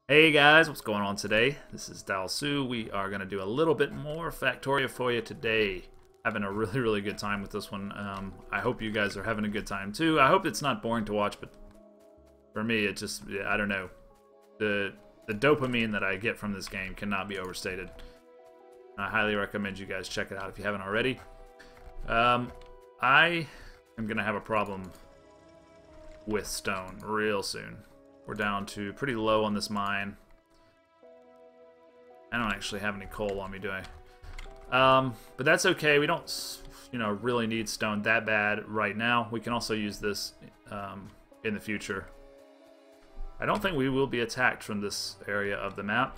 Hey guys, what's going on today? This is Dalsu. We are going to do a little bit more Factorio for you today. Having a really good time with this one. I hope you guys are having a good time too. I hope it's not boring to watch, but for me it just, I don't know. The dopamine that I get from this game cannot be overstated. I highly recommend you guys check it out if you haven't already. I am going to have a problem with stone real soon. We're down to pretty low on this mine. I don't actually have any coal on me, do I? But that's okay. We don't, really need stone that bad right now. We can also use this in the future. I don't think we will be attacked from this area of the map.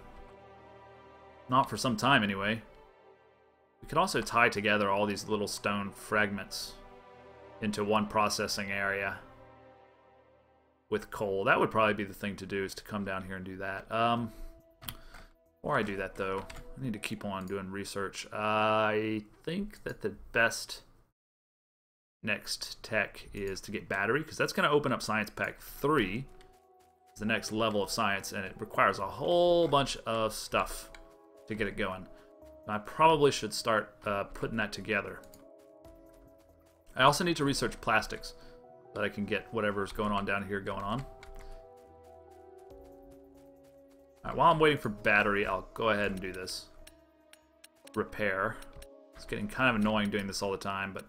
Not for some time, anyway. We could also tie together all these little stone fragments into one processing area with coal. That would probably be the thing to do, is to come down here and do that. Before I do that, though, I need to keep on doing research. I think that the best next tech is to get battery, because that's going to open up Science Pack 3. It's the next level of science, and it requires a whole bunch of stuff to get it going. I probably should start putting that together. I also need to research plastics, that I can get whatever's going on down here going on. Alright, while I'm waiting for battery, I'll go ahead and do this. Repair. It's getting kind of annoying doing this all the time, but,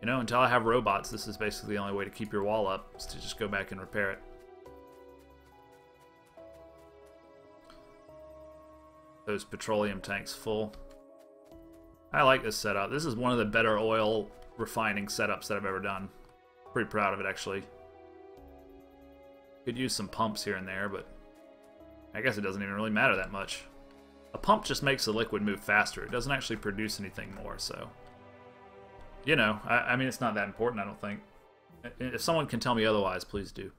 until I have robots, this is basically the only way to keep your wall up, is to just go back and repair it. Those petroleum tanks full. I like this setup. This is one of the better oil refining setups that I've ever done. Pretty proud of it, actually. Could use some pumps here and there, but I guess it doesn't even really matter that much. A pump just makes the liquid move faster. It doesn't actually produce anything more, so... I mean, it's not that important, I don't think. If someone can tell me otherwise, please do.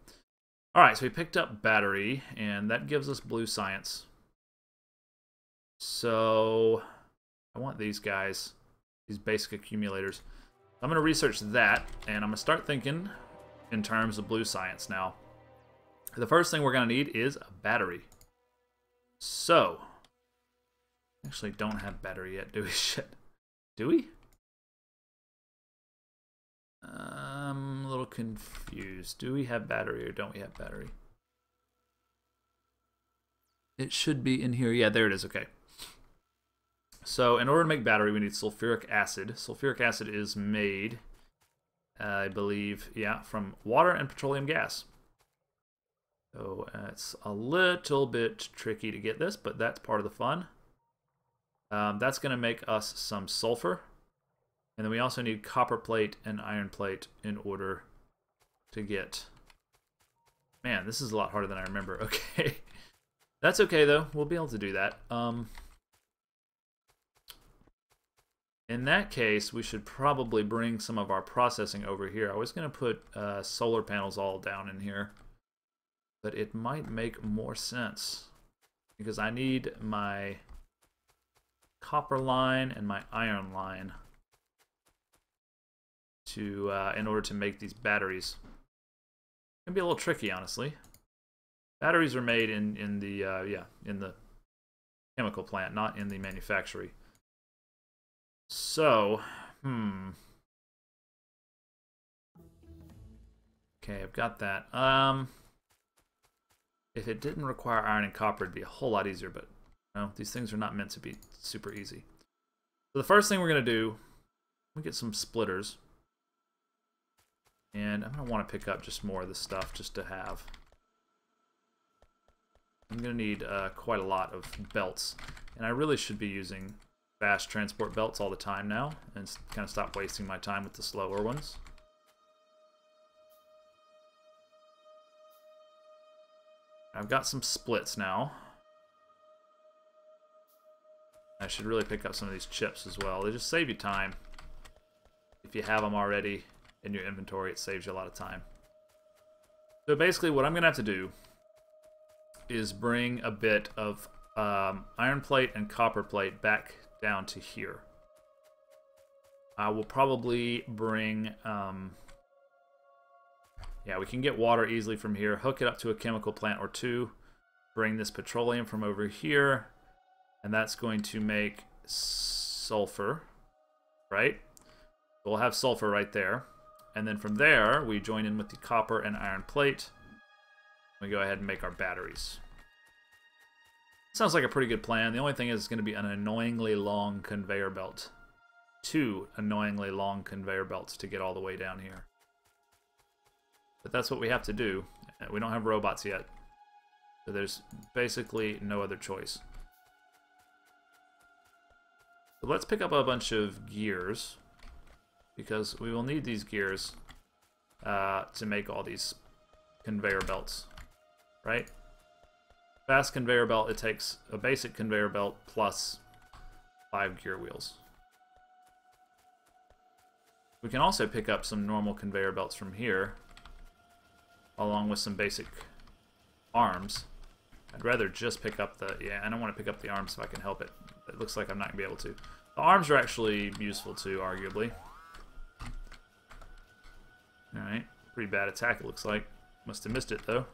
Alright, so we picked up battery, and that gives us blue science. So... I want these guys. These basic accumulators. I'm going to research that, and I'm going to start thinking in terms of blue science now. The first thing we're going to need is a battery. So, actually don't have battery yet, do we? Shit. Do we? I'm a little confused. Do we have battery or don't we have battery? It should be in here. Yeah, there it is. Okay. So, in order to make battery, we need sulfuric acid. Sulfuric acid is made, I believe, from water and petroleum gas. So, it's a little bit tricky to get this, but that's part of the fun. That's going to make us some sulfur. And then we also need copper plate and iron plate in order to get... Man, this is a lot harder than I remember. Okay. That's okay, though. We'll be able to do that. In that case, we should probably bring some of our processing over here. I was going to put solar panels all down in here, but it might make more sense because I need my copper line and my iron line to in order to make these batteries. It can be a little tricky, honestly. Batteries are made in the chemical plant, not in the manufactory. So, okay, I've got that. If it didn't require iron and copper, it'd be a whole lot easier, but these things are not meant to be super easy. So the first thing we're going to do, we get some splitters. And I'm going to want to pick up just more of this stuff just to have. I'm going to need quite a lot of belts. And I really should be using fast transport belts all the time now, and kind of stop wasting my time with the slower ones. I've got some splits now. I should really pick up some of these chips as well. They just save you time. If you have them already in your inventory, it saves you a lot of time. So basically what I'm going to have to do is bring a bit of iron plate and copper plate back down to here. I will probably bring Yeah, we can get water easily from here, hook it up to a chemical plant or two, bring this petroleum from over here, and that's going to make sulfur, right? We'll have sulfur right there. And then from there, we join in with the copper and iron plate. We go ahead and make our batteries. Sounds like a pretty good plan. The only thing is it's going to be an annoyingly long conveyor belt. 2 annoyingly long conveyor belts to get all the way down here. But that's what we have to do. We don't have robots yet. So there's basically no other choice. So let's pick up a bunch of gears, because we will need these gears to make all these conveyor belts, right? Fast conveyor belt, it takes a basic conveyor belt plus 5 gear wheels. We can also pick up some normal conveyor belts from here, along with some basic arms. I'd rather just pick up the... yeah, I don't want to pick up the arms if I can help it. It looks like I'm not going to be able to. The arms are actually useful too, arguably. Alright, pretty bad attack it looks like. Must have missed it though.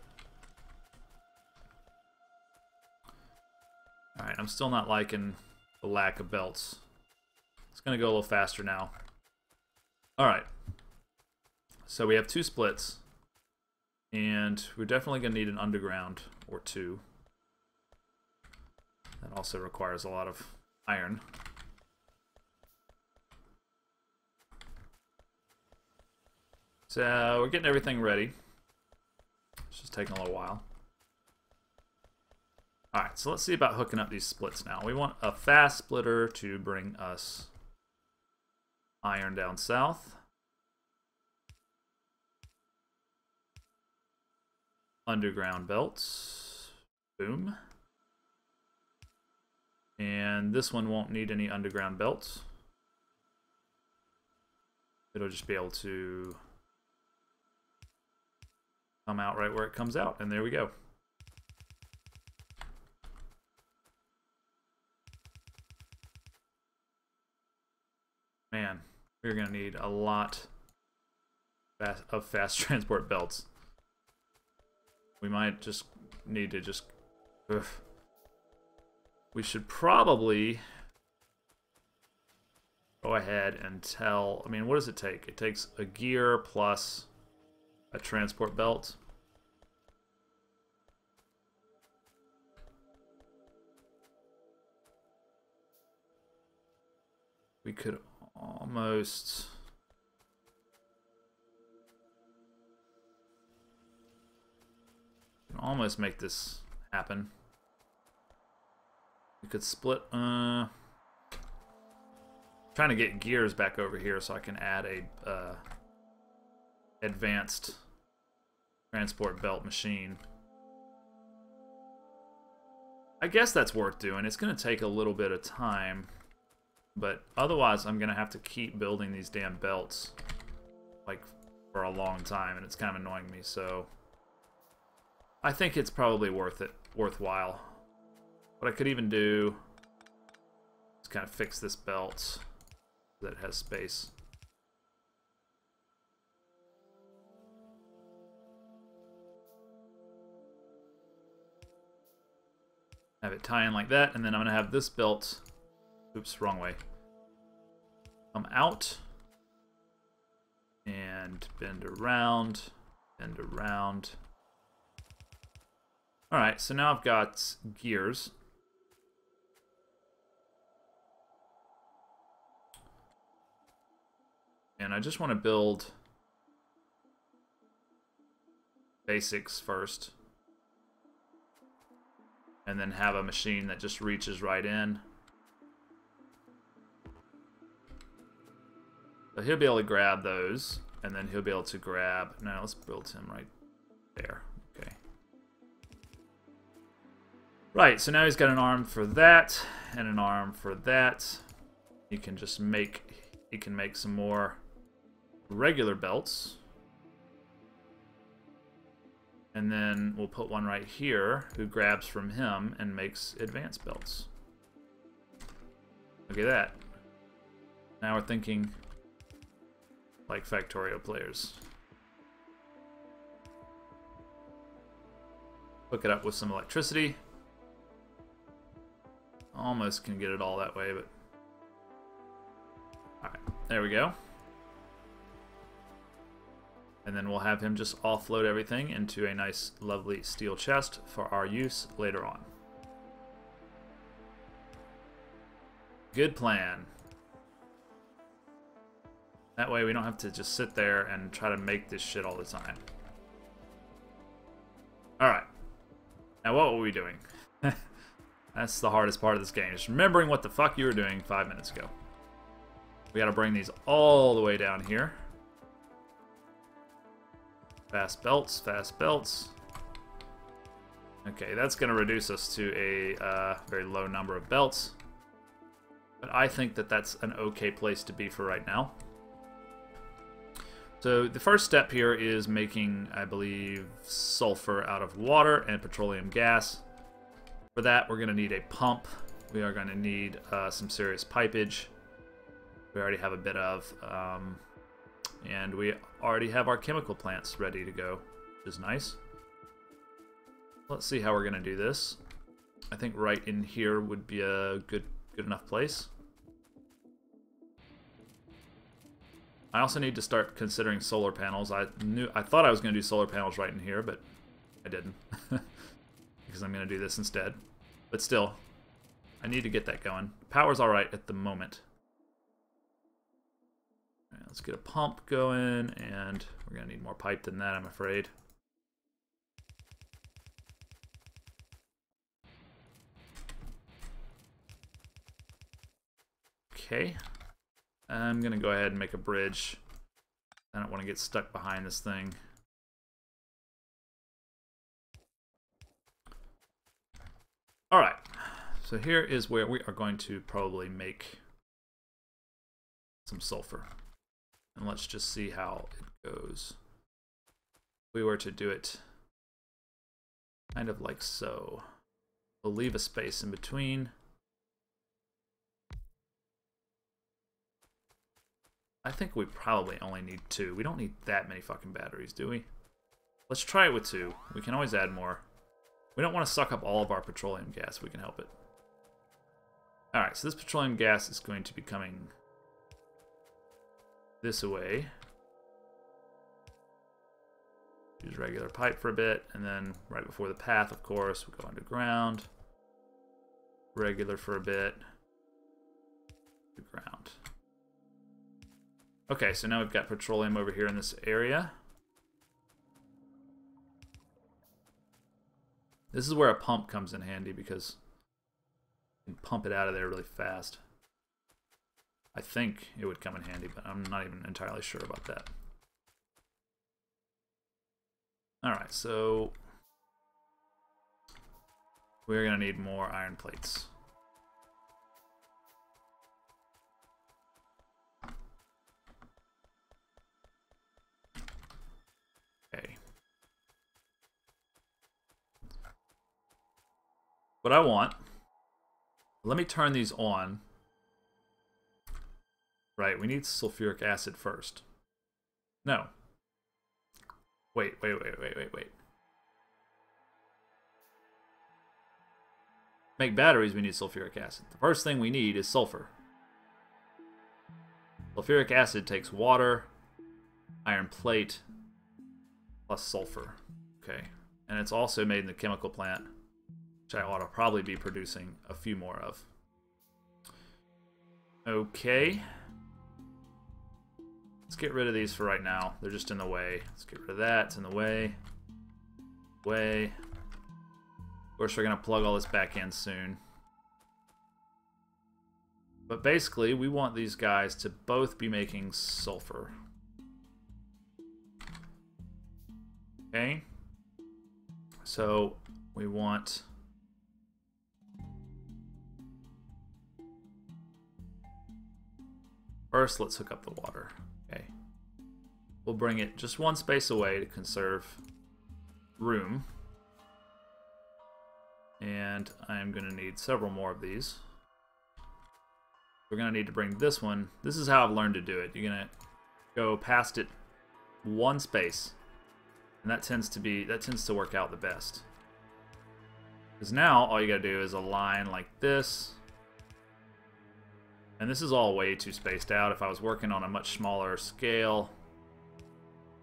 Alright, I'm still not liking the lack of belts. It's going to go a little faster now. Alright. So we have 2 splits. And we're definitely going to need an underground or 2. That also requires a lot of iron. So we're getting everything ready. It's just taking a little while. Alright, so let's see about hooking up these splits now. We want a fast splitter to bring us iron down south. Underground belts. Boom. And this one won't need any underground belts. It'll just be able to come out right where it comes out, and there we go. Man, we're gonna need a lot of fast transport belts. We might just need to just... ugh. We should probably go ahead and tell... I mean, what does it take? It takes a gear plus a transport belt. We could almost... make this happen. We could split... trying to get gears back over here so I can add a advanced transport belt machine. I guess that's worth doing. It's going to take a little bit of time, but otherwise I'm going to have to keep building these damn belts like for a long time, and it's kind of annoying me, so I think it's probably worthwhile. What I could even do is kind of fix this belt so that it has space. Have it tie in like that, and then I'm going to have this belt, oops, wrong way, come out and bend around, bend around. Alright, so now I've got gears. And I just want to build basics first. And then have a machine that just reaches right in. So he'll be able to grab those, and then he'll be able to grab... No, let's build him right there. Okay. Right, so now he's got an arm for that, and an arm for that. He can just make... He can make some more regular belts. And then we'll put one right here who grabs from him and makes advanced belts. Look at that. Now we're thinking like Factorio players. Hook it up with some electricity. Almost can get it all that way, but... Alright, there we go. And then we'll have him just offload everything into a nice, lovely steel chest for our use later on. Good plan. That way we don't have to just sit there and try to make this shit all the time. Alright. Now what were we doing? That's the hardest part of this game. Just remembering what the fuck you were doing 5 minutes ago. We gotta bring these all the way down here. Fast belts, fast belts. Okay, that's gonna reduce us to a very low number of belts. But I think that that's an okay place to be for right now. So the first step here is making, I believe, sulfur out of water and petroleum gas. For that, we're going to need a pump. We are going to need some serious pipage. We already have a bit of. And we already have our chemical plants ready to go, which is nice. Let's see how we're going to do this. I think right in here would be a good enough place. I also need to start considering solar panels. I thought I was going to do solar panels right in here, but I didn't. Because I'm going to do this instead. But still, I need to get that going. Power's alright at the moment. All right, let's get a pump going, and we're going to need more pipe than that, I'm afraid. Okay. I'm going to go ahead and make a bridge. I don't want to get stuck behind this thing. Alright, so here is where we are going to probably make some sulfur. And let's just see how it goes. If we were to do it kind of like so. We'll leave a space in between. I think we probably only need 2. We don't need that many fucking batteries, do we? Let's try it with 2. We can always add more. We don't want to suck up all of our petroleum gas if we can help it. Alright, so this petroleum gas is going to be coming this way. Use regular pipe for a bit, and then right before the path, of course, we go underground. Regular for a bit. To ground. Okay, so now we've got petroleum over here in this area. This is where a pump comes in handy because you can pump it out of there really fast. I think it would come in handy, but I'm not even entirely sure about that. Alright, so we're going to need more iron plates. Okay. What I want, let me turn these on. Right, we need sulfuric acid first. No. Wait. Make batteries, we need sulfuric acid. The first thing we need is sulfur. Sulfuric acid takes water, iron plate, plus sulfur. Okay. And it's also made in the chemical plant, which I ought to probably be producing a few more of. Okay. Let's get rid of these for right now. They're just in the way. Let's get rid of that. It's in the way. Way. Of course, we're going to plug all this back in soon. But basically, we want these guys to both be making sulfur. Okay. So, we want... First, let's hook up the water. Okay. We'll bring it just one space away to conserve room. And I'm going to need several more of these. We're going to need to bring this one. This is how I've learned to do it. You're going to go past it one space. And that tends to work out the best. Because now all you gotta do is a line like this. And this is all way too spaced out. If I was working on a much smaller scale,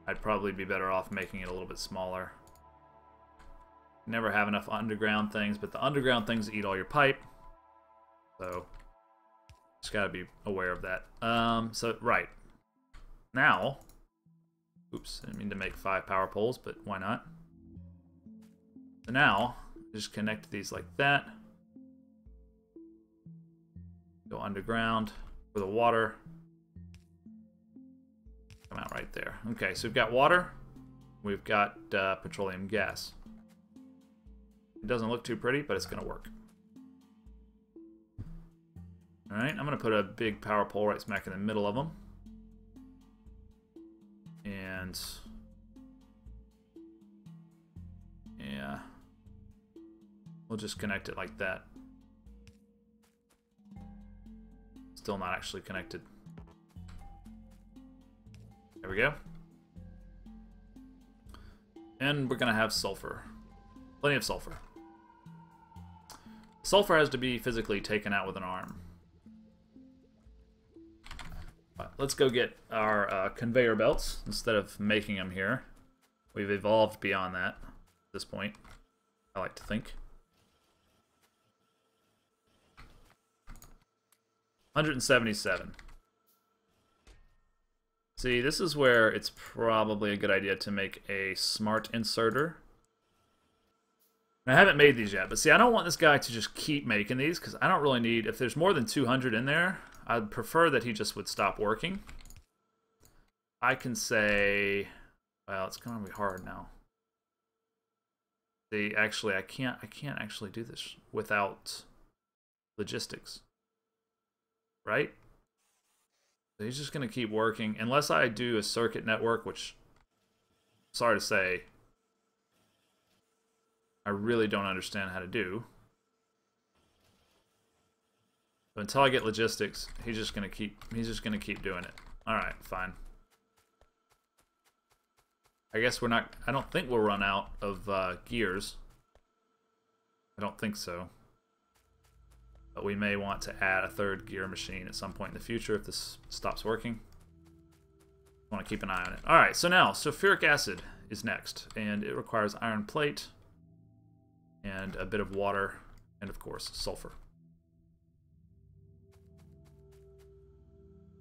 I'd probably be better off making it a little bit smaller. Never have enough underground things, but the underground things eat all your pipe. So, just gotta be aware of that. Right. Now, oops, I didn't mean to make 5 power poles, but why not? So now, just connect these like that. Go underground for the water. Come out right there. Okay, so we've got water. We've got petroleum gas. It doesn't look too pretty, but it's going to work. Alright, I'm going to put a big power pole right smack in the middle of them. And... yeah. We'll just connect it like that. Still not actually connected. There we go. And we're going to have sulfur. Plenty of sulfur. Sulfur has to be physically taken out with an arm. Right, let's go get our conveyor belts instead of making them here. We've evolved beyond that at this point, I like to think. 177. See, this is where it's probably a good idea to make a smart inserter. And I haven't made these yet, but see, I don't want this guy to just keep making these, because I don't really need... if there's more than 200 in there, I'd prefer that he just would stop working. I can say... well, it's going to be hard now. See, actually, I can't actually do this without logistics. Right? So he's just going to keep working. Unless I do a circuit network, which, sorry to say, I really don't understand how to do. But until I get logistics, he's just going to keep doing it. Alright, fine. I guess we're not... I don't think we'll run out of gears. I don't think so. But we may want to add a 3rd gear machine at some point in the future if this stops working. Want to keep an eye on it. Alright, so now, sulfuric acid is next. And it requires iron plate, and a bit of water, and of course, sulfur.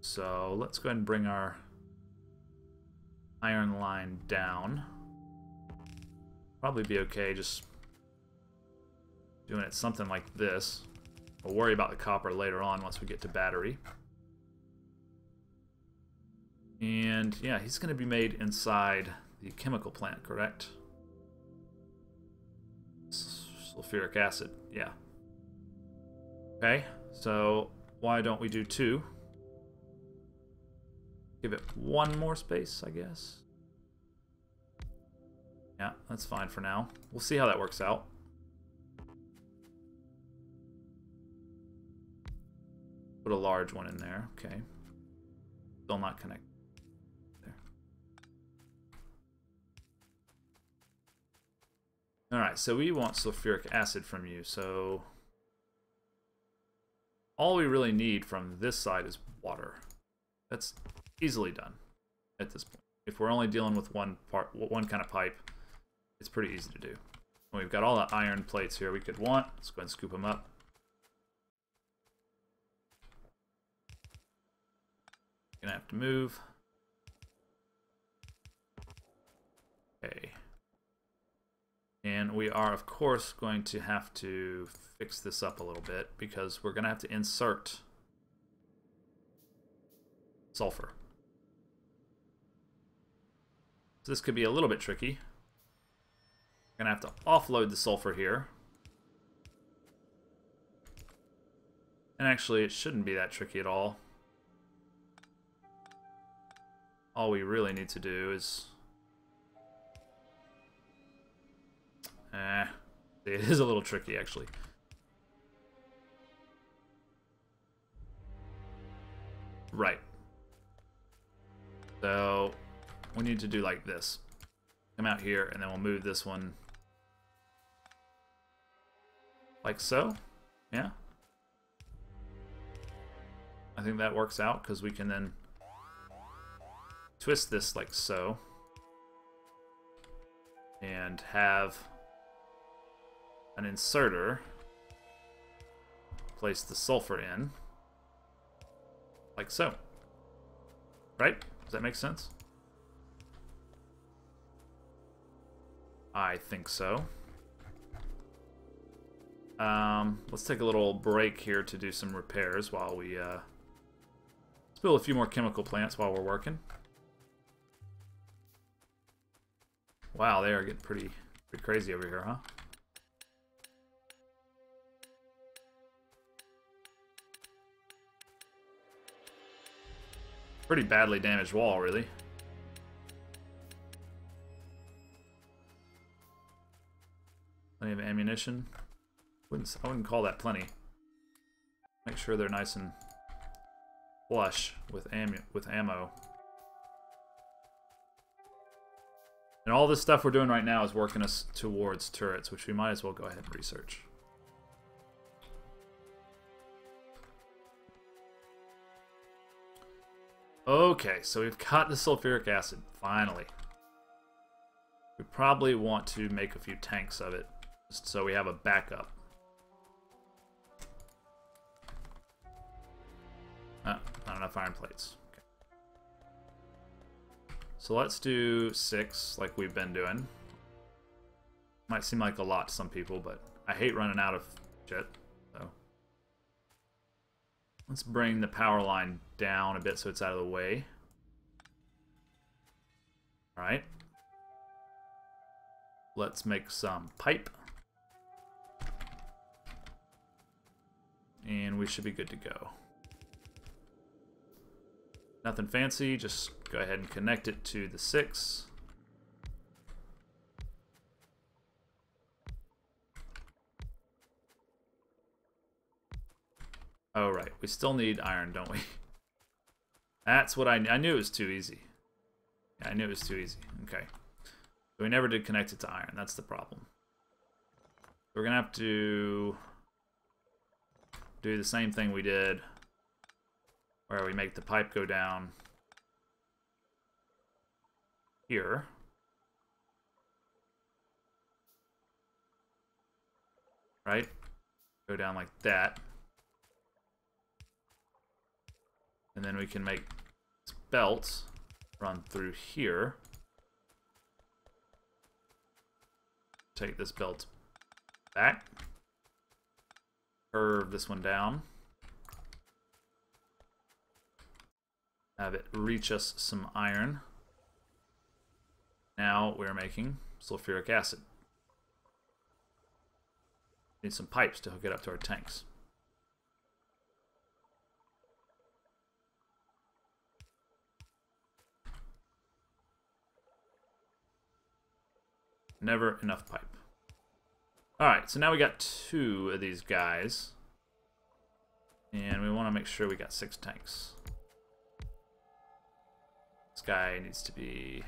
So let's go ahead and bring our iron line down. Probably be okay just doing it something like this. We'll worry about the copper later on once we get to battery. And yeah, he's going to be made inside the chemical plant, correct? Sulfuric acid, yeah. Okay, so why don't we do 2? Give it 1 more space, I guess. Yeah, that's fine for now. We'll see how that works out. Put a large one in there, okay. Still not connected. There. Alright, so we want sulfuric acid from you, so... all we really need from this side is water. That's easily done at this point. If we're only dealing with one kind of pipe, it's pretty easy to do. And we've got all the iron plates here we could want. Let's go ahead and scoop them up. Gonna have to move. Okay. And we are, of course, going to have to fix this up a little bit because we're gonna have to insert sulfur. So this could be a little bit tricky. Gonna have to offload the sulfur here. And actually, it shouldn't be that tricky at all. All we really need to do is... it is a little tricky, actually. Right. So, we need to do like this. Come out here, and then we'll move this one Like so. Yeah. I think that works out because we can then twist this like so. And have an inserter place the sulfur in. Like so. Right? Does that make sense? I think so. Let's take a little break here to do some repairs while we let's build a few more chemical plants while we're working. Wow, they are getting pretty crazy over here, huh? Pretty badly damaged wall, really. Plenty of ammunition. I wouldn't call that plenty. Make sure they're nice and flush with ammo. And all this stuff we're doing right now is working us towards turrets, which we might as well go ahead and research. Okay, so we've got the sulfuric acid, finally. We probably want to make a few tanks of it, just so we have a backup. Not enough iron plates. Okay. So let's do 6, like we've been doing. Might seem like a lot to some people, but I hate running out of shit, so. Let's bring the power line down a bit so it's out of the way. Alright. Let's make some pipe. And we should be good to go. Nothing fancy, just go ahead and connect it to the 6. Oh, right. We still need iron, don't we? That's what I knew it was too easy. Yeah, I knew it was too easy. Okay. So we never did connect it to iron. That's the problem. We're going to have to do the same thing we did where we make the pipe go down here. Right? Go down like that. And then we can make this belt run through here. Take this belt back. Curve this one down. Have it reach us some iron. Now we're making sulfuric acid. Need some pipes to hook it up to our tanks. Never enough pipe. Alright, so now we got 2 of these guys. And we want to make sure we got 6 tanks. This guy needs to be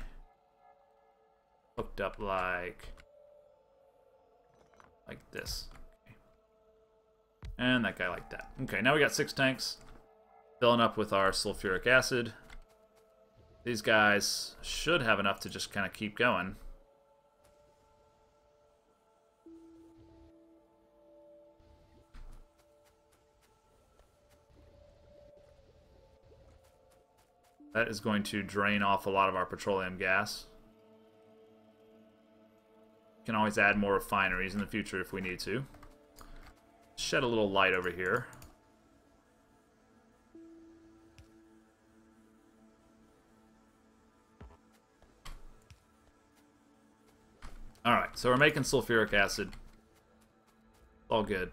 hooked up like this. Okay. And that guy like that. Okay, now we got 6 tanks. Filling up with our sulfuric acid. These guys should have enough to just kind of keep going. That is going to drain off a lot of our petroleum gas. We can always add more refineries in the future if we need to. Shed a little light over here. Alright, so we're making sulfuric acid. All good.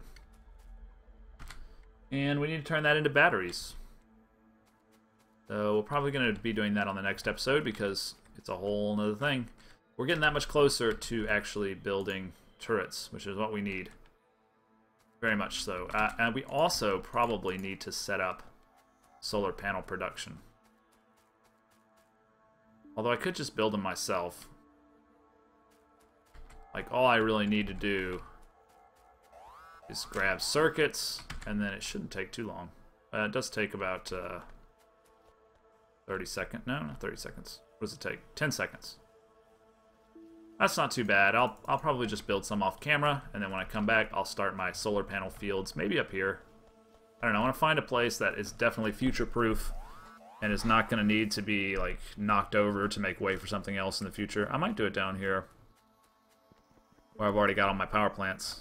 And we need to turn that into batteries. So we're probably going to be doing that on the next episode because it's a whole nother thing. We're getting that much closer to actually building turrets, which is what we need. Very much so. And we also probably need to set up solar panel production. Although I could just build them myself. Like, all I really need to do Just grab circuits, and then it shouldn't take too long. It does take about 30 seconds. No, not 30 seconds. What does it take? 10 seconds. That's not too bad. I'll probably just build some off camera, and then when I come back, I'll start my solar panel fields, maybe up here. I don't know. I want to find a place that is definitely future-proof and is not going to need to be like knocked over to make way for something else in the future. I might do it down here where I've already got all my power plants.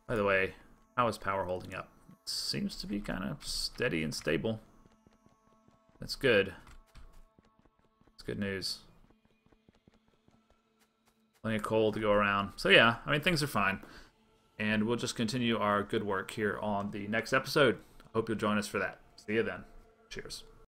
By the way, how is power holding up? It seems to be kind of steady and stable. That's good. That's good news. Plenty of coal to go around. So yeah, I mean, things are fine. And we'll just continue our good work here on the next episode. Hope you'll join us for that. See you then. Cheers.